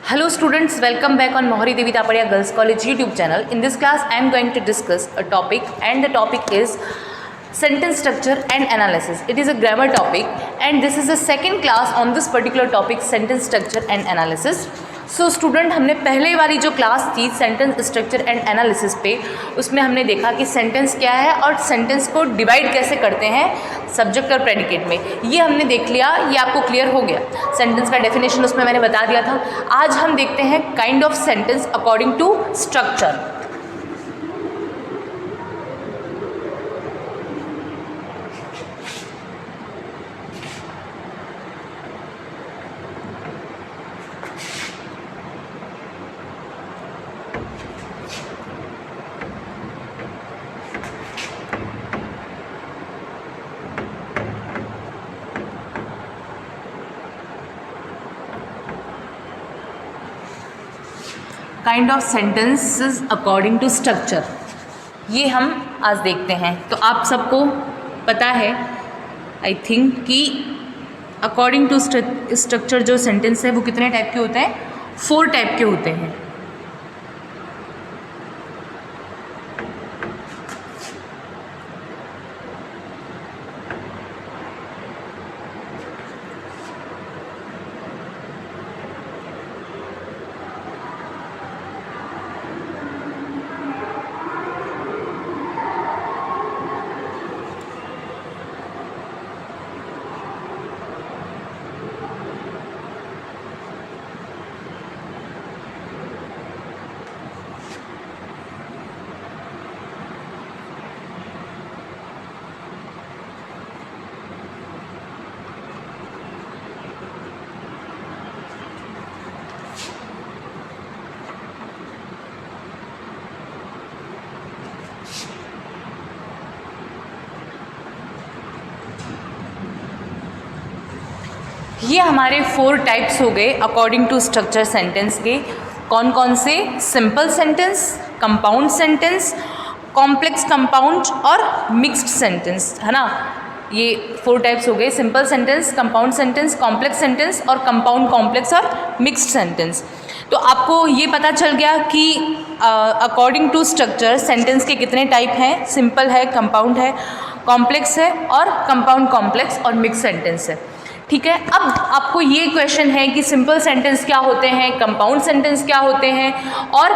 Hello students, welcome back on Mohari Devi Tapadia Girls College YouTube channel. In this class, I am going to discuss a topic and the topic is sentence structure and analysis. It is a grammar topic and this is the second class on this particular topic, sentence structure and analysis. So student हमने पहले वाली जो class थी sentence structure and analysis पे, उसमें हमने देखा कि सेंटेंस क्या है और सेंटेंस को डिवाइड कैसे करते हैं सब्जेक्ट और प्रेडिकेट में। ये हमने देख लिया, ये आपको क्लियर हो गया। सेंटेंस का डेफिनेशन उसमें मैंने बता दिया था। आज हम देखते हैं kind of sentence according to structure. Kind of sentences according to structure, ये हम आज देखते हैं। तो आप सबको पता है आई थिंक कि अकॉर्डिंग टू स्ट्रक्चर जो सेंटेंस है वो कितने टाइप के होते हैं? 4 टाइप के होते हैं। ये हमारे 4 टाइप्स हो गए अकॉर्डिंग टू स्ट्रक्चर सेंटेंस के। कौन कौन से? Simple sentence, compound sentence, complex compound और मिक्स्ड सेंटेंस, है ना। ये 4 टाइप्स हो गए, simple sentence, compound sentence, complex sentence और कंपाउंड कॉम्प्लेक्स और मिक्स्ड सेंटेंस। तो आपको ये पता चल गया कि अकॉर्डिंग टू स्ट्रक्चर सेंटेंस के कितने टाइप हैं। सिंपल है, कंपाउंड है, कॉम्प्लेक्स है और कंपाउंड कॉम्प्लेक्स और मिक्स सेंटेंस है। ठीक है। अब आपको ये क्वेश्चन है कि सिंपल सेंटेंस क्या होते हैं, कंपाउंड सेंटेंस क्या होते हैं और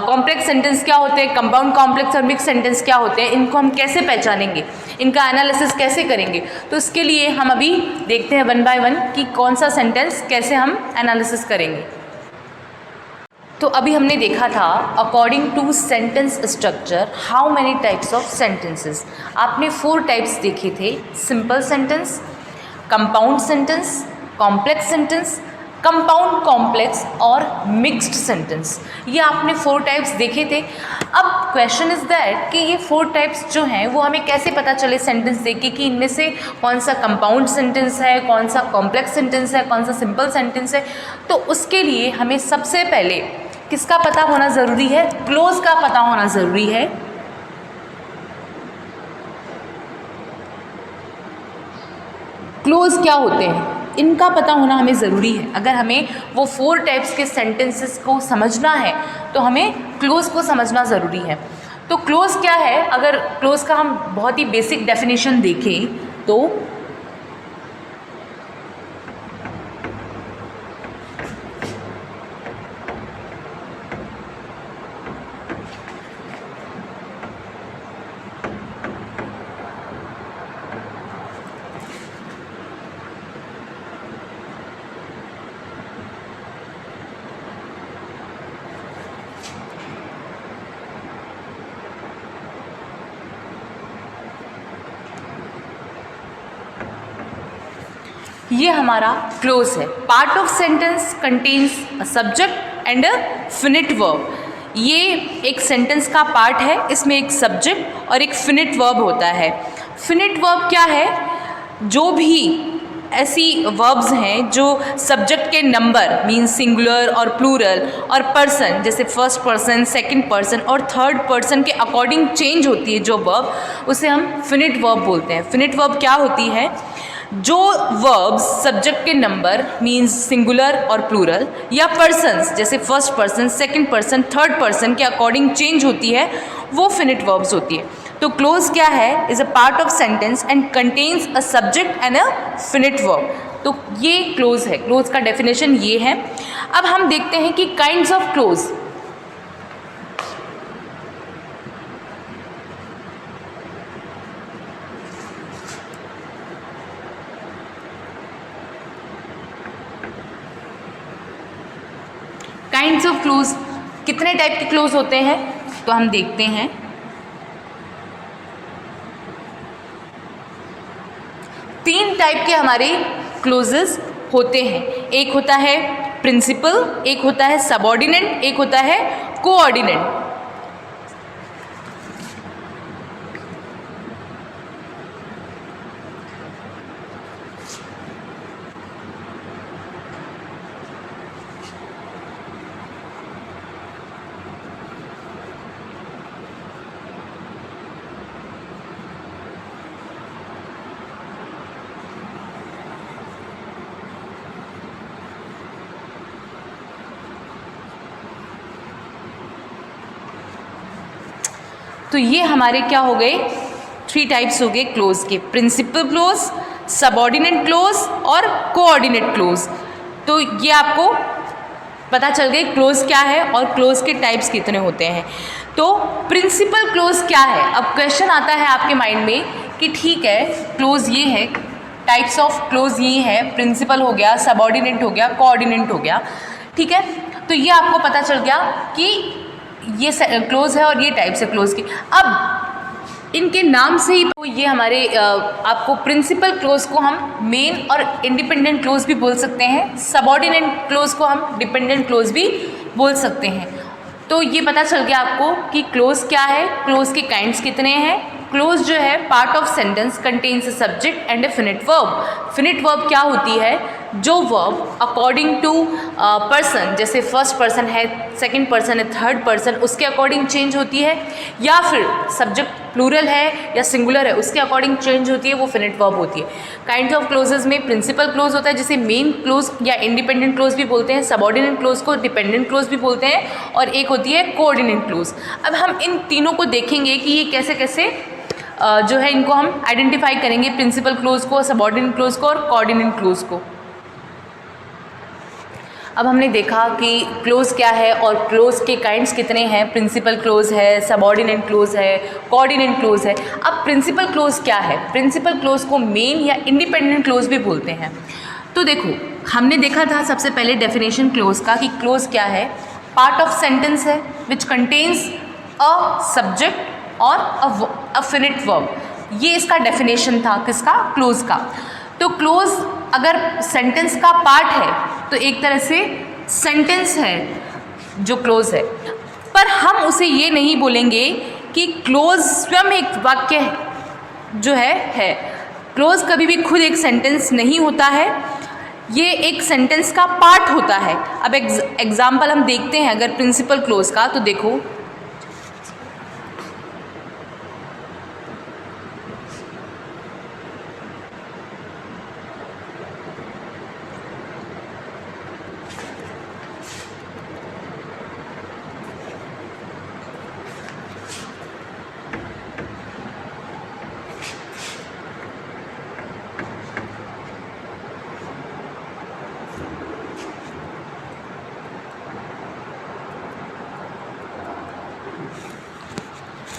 कॉम्प्लेक्स सेंटेंस क्या होते हैं, कंपाउंड कॉम्प्लेक्स और मिक्स सेंटेंस क्या होते हैं, इनको हम कैसे पहचानेंगे, इनका एनालिसिस कैसे करेंगे। तो इसके लिए हम अभी देखते हैं 1 बाय 1 कि कौन सा सेंटेंस कैसे हम एनालिसिस करेंगे। तो अभी हमने देखा था according to sentence structure how many types of sentences. आपने 4 टाइप्स देखे थे, simple sentence, compound sentence, complex sentence, compound complex और मिक्स्ड सेंटेंस। ये आपने 4 टाइप्स देखे थे। अब क्वेश्चन इज दैट कि ये 4 टाइप्स जो हैं वो हमें कैसे पता चले सेंटेंस देख के कि इनमें से कौन सा कंपाउंड सेंटेंस है, कौन सा कॉम्प्लेक्स सेंटेंस है, कौन सा सिंपल सेंटेंस है। तो उसके लिए हमें सबसे पहले किसका पता होना ज़रूरी है? क्लोज का पता होना ज़रूरी है। क्लोज क्या होते हैं इनका पता होना हमें ज़रूरी है। अगर हमें वो 4 टाइप्स के सेंटेंसेस को समझना है तो हमें क्लोज को समझना ज़रूरी है। तो क्लोज क्या है? अगर क्लोज का हम बहुत ही बेसिक डेफिनेशन देखें तो ये हमारा क्लोज है। Part of sentence contains a subject and a finite verb. ये एक सेंटेंस का पार्ट है, इसमें एक सब्जेक्ट और एक फिनिट वर्ब होता है। फिनिट वर्ब क्या है? जो भी ऐसी वर्ब्स हैं जो सब्जेक्ट के नंबर मीन सिंगुलर और प्लूरल और पर्सन जैसे फर्स्ट पर्सन, सेकंड पर्सन और थर्ड पर्सन के अकॉर्डिंग चेंज होती है जो वर्ब, उसे हम फिनिट वर्ब बोलते हैं। फिनिट वर्ब क्या होती है? जो वर्ब्स सब्जेक्ट के नंबर मीन्स सिंगुलर और प्लूरल या पर्सन्स जैसे first person, second person, third person के अकॉर्डिंग चेंज होती है वो फिनिट वर्ब्स होती है। तो क्लोज क्या है? Is a part of sentence and contains a subject and a finite verb. तो ये क्लोज है, क्लोज का डेफिनेशन ये है। अब हम देखते हैं कि kinds of close. Kinds of close, कितने टाइप के क्लोज होते हैं तो हम देखते हैं। तीन टाइप के हमारे क्लोजेस होते हैं। एक होता है प्रिंसिपल, एक होता है सबऑर्डिनेट, एक होता है कोऑर्डिनेट। तो ये हमारे क्या हो गए? थ्री टाइप्स हो गए क्लोज के, प्रिंसिपल क्लोज, सबऑर्डिनेट क्लोज और कोऑर्डिनेट क्लोज। तो ये आपको पता चल गई क्लोज क्या है और क्लोज के टाइप्स कितने होते हैं। तो प्रिंसिपल क्लोज क्या है? अब क्वेश्चन आता है आपके माइंड में कि ठीक है क्लोज ये है, टाइप्स ऑफ क्लोज ये है, प्रिंसिपल हो गया, सबऑर्डिनेट हो गया, कोऑर्डिनेट हो गया, ठीक है। तो ये आपको पता चल गया कि ये क्लोज है और ये टाइप्स है क्लोज की। अब इनके नाम से ही ये हमारे आपको प्रिंसिपल क्लोज को हम मेन और इंडिपेंडेंट क्लोज भी बोल सकते हैं, सबऑर्डिनेट क्लोज को हम डिपेंडेंट क्लोज भी बोल सकते हैं। तो ये पता चल गया आपको कि क्लोज क्या है, क्लोज के काइंड्स कितने हैं। क्लोज जो है part of sentence contains a subject and a finite verb. Finite verb क्या होती है? जो वर्ब अकॉर्डिंग टू पर्सन, जैसे फर्स्ट पर्सन है, सेकंड पर्सन है, थर्ड पर्सन, उसके अकॉर्डिंग चेंज होती है, या फिर सब्जेक्ट प्लूरल है या सिंगुलर है उसके अकॉर्डिंग चेंज होती है, वो फिनिट वर्ब होती है। काइंड्स ऑफ क्लोजेस में प्रिंसिपल क्लोज होता है जिसे मेन क्लोज या इंडिपेंडेंट क्लोज भी बोलते हैं, सबऑर्डिनेट क्लोज को डिपेंडेंट क्लोज भी बोलते हैं, और एक होती है कोऑर्डिनेट क्लोज। अब हम इन तीनों को देखेंगे कि ये कैसे कैसे जो है इनको हम आइडेंटिफाई करेंगे, प्रिंसिपल क्लोज को, सबऑर्डिनेट क्लोज को और कोऑर्डिनेट क्लोज को। अब हमने देखा कि क्लोज क्या है और क्लोज के काइंड्स कितने हैं। प्रिंसिपल क्लोज है, सबऑर्डिनेट क्लोज है, कोऑर्डिनेट क्लोज है। अब प्रिंसिपल क्लोज क्या है? प्रिंसिपल क्लोज को मेन या इंडिपेंडेंट क्लोज भी बोलते हैं। तो देखो हमने देखा था सबसे पहले डेफिनेशन क्लोज का कि क्लोज क्या है? पार्ट ऑफ सेंटेंस है विच कंटेन्स अ सब्जेक्ट और अ फिनिट वर्ब। ये इसका डेफिनेशन था किसका? क्लोज का। तो क्लोज अगर सेंटेंस का पार्ट है तो एक तरह से सेंटेंस है जो क्लोज है, पर हम उसे ये नहीं बोलेंगे कि क्लोज स्वयं एक वाक्य जो है। क्लोज कभी भी खुद एक सेंटेंस नहीं होता है, ये एक सेंटेंस का पार्ट होता है। अब एग्जाम्पल हम देखते हैं अगर प्रिंसिपल क्लोज का, तो देखो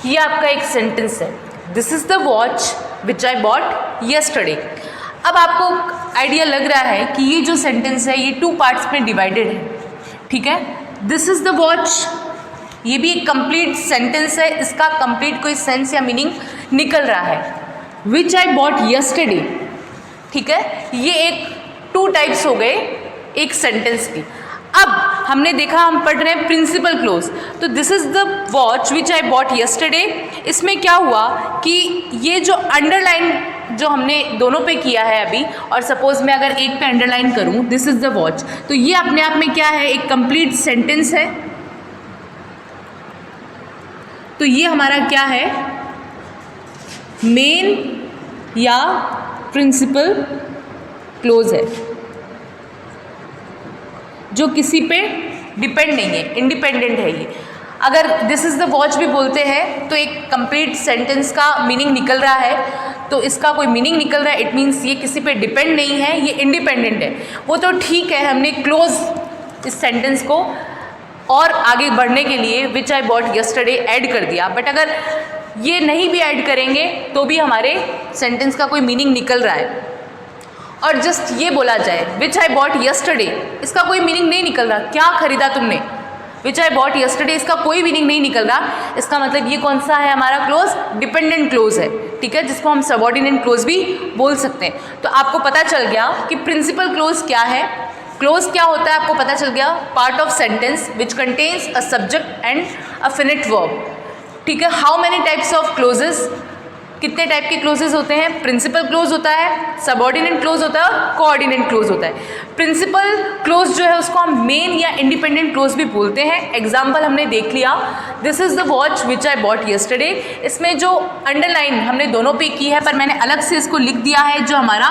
ये आपका एक सेंटेंस है, this is the watch which I bought yesterday. अब आपको आइडिया लग रहा है कि ये जो सेंटेंस है ये टू पार्ट्स में डिवाइडेड है, ठीक है। दिस इज़ द वॉच, ये भी एक कंप्लीट सेंटेंस है, इसका कंप्लीट कोई सेंस या मीनिंग निकल रहा है। विच आई बॉट येस्टरडे, ठीक है, ये एक टू टाइप्स हो गए एक सेंटेंस की। अब हमने देखा, हम पढ़ रहे हैं प्रिंसिपल क्लोज, तो this is the watch which I bought yesterday. इसमें क्या हुआ कि ये जो अंडरलाइन जो हमने दोनों पे किया है अभी, और सपोज मैं अगर एक पे अंडरलाइन करूँ दिस इज़ द वॉच, तो ये अपने आप में क्या है? एक कंप्लीट सेंटेंस है। तो ये हमारा क्या है? मेन या प्रिंसिपल क्लोज है, जो किसी पे डिपेंड नहीं है, इंडिपेंडेंट है ये। अगर दिस इज़ द वॉच भी बोलते हैं तो एक कंप्लीट सेंटेंस का मीनिंग निकल रहा है, तो इसका कोई मीनिंग निकल रहा है, इट मीन्स ये किसी पे डिपेंड नहीं है, ये इंडिपेंडेंट है। वो तो ठीक है, हमने क्लोज इस सेंटेंस को और आगे बढ़ने के लिए विच आई बॉट यस्टरडे ऐड कर दिया, बट अगर ये नहीं भी ऐड करेंगे तो भी हमारे सेंटेंस का कोई मीनिंग निकल रहा है। और जस्ट ये बोला जाए विच आई बॉट यस्टरडे, इसका कोई मीनिंग नहीं निकल रहा, क्या खरीदा तुमने, विच आई बॉट यस्टरडे, इसका कोई मीनिंग नहीं निकल रहा। इसका मतलब ये कौन सा है हमारा क्लोज, डिपेंडेंट क्लोज है, ठीक है, जिसको हम सबऑर्डिनेट क्लोज भी बोल सकते हैं। तो आपको पता चल गया कि प्रिंसिपल क्लोज क्या है, क्लोज क्या होता है आपको पता चल गया, part of sentence which contains a subject and a finite verb, ठीक है। How many types of clauses, कितने टाइप के क्लोजेस होते हैं, प्रिंसिपल क्लोज होता है, सबऑर्डिनेट क्लोज होता है और कोऑर्डिनेट क्लोज होता है। प्रिंसिपल क्लोज जो है उसको हम मेन या इंडिपेंडेंट क्लोज भी बोलते हैं। एग्जाम्पल हमने देख लिया, this is the watch which I bought yesterday, इसमें जो अंडरलाइन हमने दोनों पे की है, पर मैंने अलग से इसको लिख दिया है, जो हमारा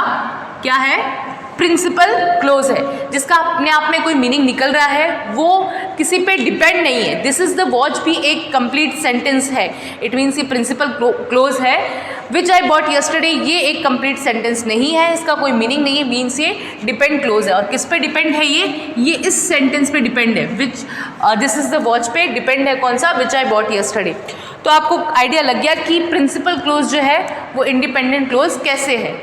क्या है, प्रिंसिपल क्लोज है, जिसका अपने आप में कोई मीनिंग निकल रहा है, वो किसी पे डिपेंड नहीं है। दिस इज़ द वॉच भी एक कंप्लीट सेंटेंस है, इट मीन्स ये प्रिंसिपल क्लोज है। विच आई बॉट यस्टरडे ये एक कंप्लीट सेंटेंस नहीं है, इसका कोई मीनिंग नहीं है, मीन्स ये डिपेंड क्लोज है। और किस पे डिपेंड है ये इस सेंटेंस पे डिपेंड है, which this is the watch पे डिपेंड है, कौन सा, विच आई बॉट यस्टरडे। तो आपको आइडिया लग गया कि प्रिंसिपल क्लोज जो है वो इंडिपेंडेंट क्लोज कैसे है।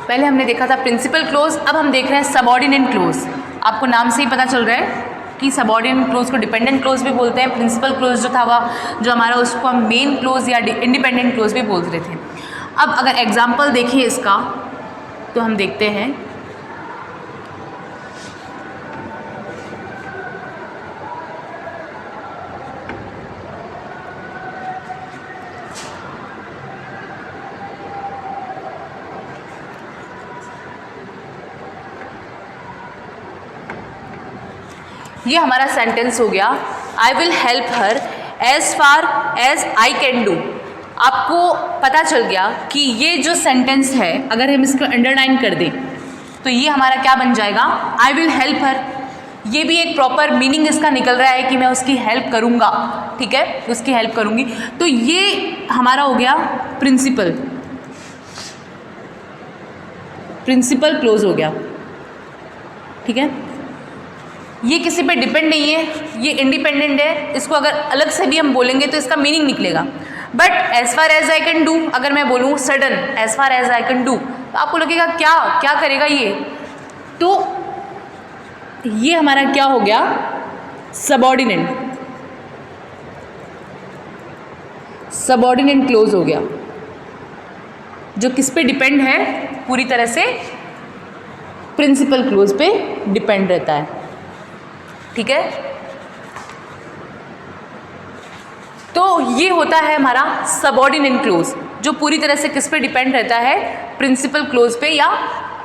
पहले हमने देखा था प्रिंसिपल क्लोज, अब हम देख रहे हैं सबऑर्डिनेट क्लोज। आपको नाम से ही पता चल रहा है कि सबऑर्डिनेट क्लोज को डिपेंडेंट क्लोज भी बोलते हैं, प्रिंसिपल क्लोज जो था वह जो हमारा, उसको हम मेन क्लोज या इंडिपेंडेंट क्लोज भी बोल रहे थे। अब अगर एग्जाम्पल देखिए इसका, तो हम देखते हैं ये हमारा सेंटेंस हो गया, I will help her as far as I can do. आपको पता चल गया कि ये जो सेंटेंस है, अगर हम इसको अंडरलाइन कर दें तो ये हमारा क्या बन जाएगा, आई विल हेल्प हर। ये भी एक प्रॉपर मीनिंग इसका निकल रहा है कि मैं उसकी हेल्प करूँगा, ठीक है, उसकी हेल्प करूँगी। तो ये हमारा हो गया प्रिंसिपल क्लोज हो गया, ठीक है। ये किसी पे डिपेंड नहीं है, ये इंडिपेंडेंट है, इसको अगर अलग से भी हम बोलेंगे तो इसका मीनिंग निकलेगा। But as far as I can do, अगर मैं बोलूँ sudden as far as I can do, तो आपको लगेगा क्या करेगा ये, तो ये हमारा क्या हो गया, सबऑर्डिनेट क्लोज हो गया, जो किस पे डिपेंड है, पूरी तरह से प्रिंसिपल क्लोज पे डिपेंड रहता है, ठीक है। तो ये होता है हमारा सबऑर्डिनेट क्लोज, जो पूरी तरह से किस पे डिपेंड रहता है, प्रिंसिपल क्लोज पे या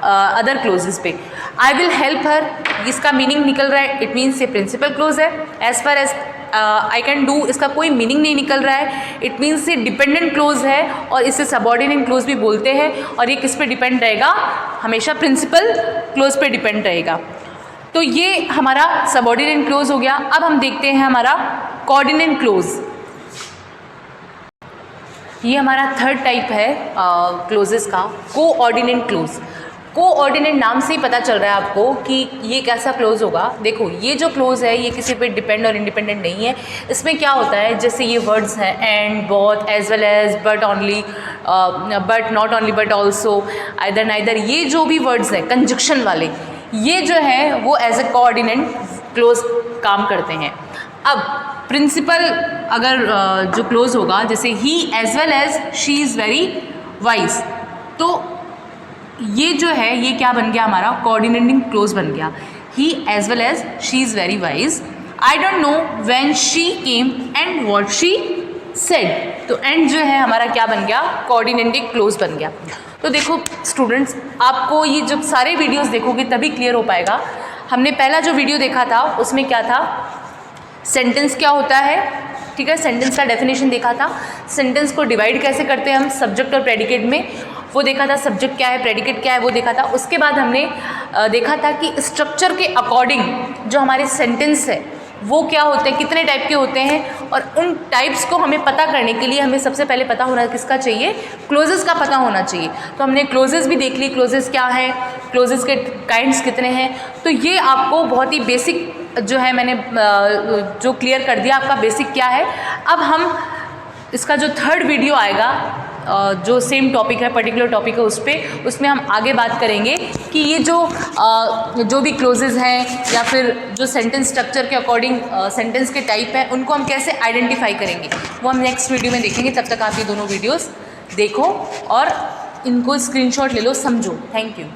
अदर क्लोजेस पे। आई विल हेल्प हर, इसका मीनिंग निकल रहा है, इट मीन्स ये प्रिंसिपल क्लोज है। As far as I can do, इसका कोई मीनिंग नहीं निकल रहा है, इट मीन्स ये डिपेंडेंट क्लोज है और इसे सबऑर्डिनेट क्लोज भी बोलते हैं। और ये किस पे डिपेंड रहेगा, हमेशा प्रिंसिपल क्लोज पे डिपेंड रहेगा। तो ये हमारा सबऑर्डिनेट क्लोज हो गया। अब हम देखते हैं हमारा कोऑर्डिनेट क्लोज। ये हमारा थर्ड टाइप है क्लोजेस का, कोऑर्डिनेट क्लोज। कोऑर्डिनेट नाम से ही पता चल रहा है आपको कि ये कैसा क्लोज होगा। देखो ये जो क्लोज है ये किसी पे डिपेंड और इंडिपेंडेंट नहीं है। इसमें क्या होता है, जैसे ये वर्ड्स हैं and, both, as well as, but only, but not only, but also, either neither, ये जो भी वर्ड्स हैं कंजक्शन वाले, ये जो है वो एज ए कोऑर्डिनेट क्लोज काम करते हैं। अब प्रिंसिपल अगर जो क्लोज होगा, जैसे he as well as she is very wise, तो ये जो है ये क्या बन गया, हमारा कोऑर्डिनेटिंग क्लोज बन गया। He as well as she is very wise, I don't know when she came and what she said. तो एंड जो है हमारा क्या बन गया, कोऑर्डिनेटिंग क्लोज बन गया। तो देखो स्टूडेंट्स, आपको ये जब सारे वीडियोस देखोगे तभी क्लियर हो पाएगा। हमने पहला जो वीडियो देखा था उसमें क्या था, सेंटेंस क्या होता है, ठीक है, सेंटेंस का डेफिनेशन देखा था। सेंटेंस को डिवाइड कैसे करते हैं हम सब्जेक्ट और प्रेडिकेट में, वो देखा था, सब्जेक्ट क्या है, प्रेडिकेट क्या है वो देखा था। उसके बाद हमने देखा था कि स्ट्रक्चर के अकॉर्डिंग जो हमारे सेंटेंस है वो क्या होते हैं, कितने टाइप के होते हैं, और उन टाइप्स को हमें पता करने के लिए हमें सबसे पहले पता होना किसका चाहिए, क्लोजेस का पता होना चाहिए। तो हमने क्लोजेस भी देख ली, क्लोजेस क्या है, क्लोजेस के काइंड्स कितने हैं। तो ये आपको बहुत ही बेसिक जो है मैंने जो क्लियर कर दिया आपका बेसिक क्या है। अब हम इसका जो थर्ड वीडियो आएगा जो सेम टॉपिक है, पर्टिकुलर टॉपिक है उसमें हम आगे बात करेंगे कि ये जो भी क्लोजेज हैं या फिर जो सेंटेंस स्ट्रक्चर के अकॉर्डिंग सेंटेंस के टाइप हैं उनको हम कैसे आइडेंटिफाई करेंगे, वो हम नेक्स्ट वीडियो में देखेंगे। तब तक आप ये दोनों वीडियोस देखो और इनको स्क्रीनशॉट ले लो, समझो। Thank you.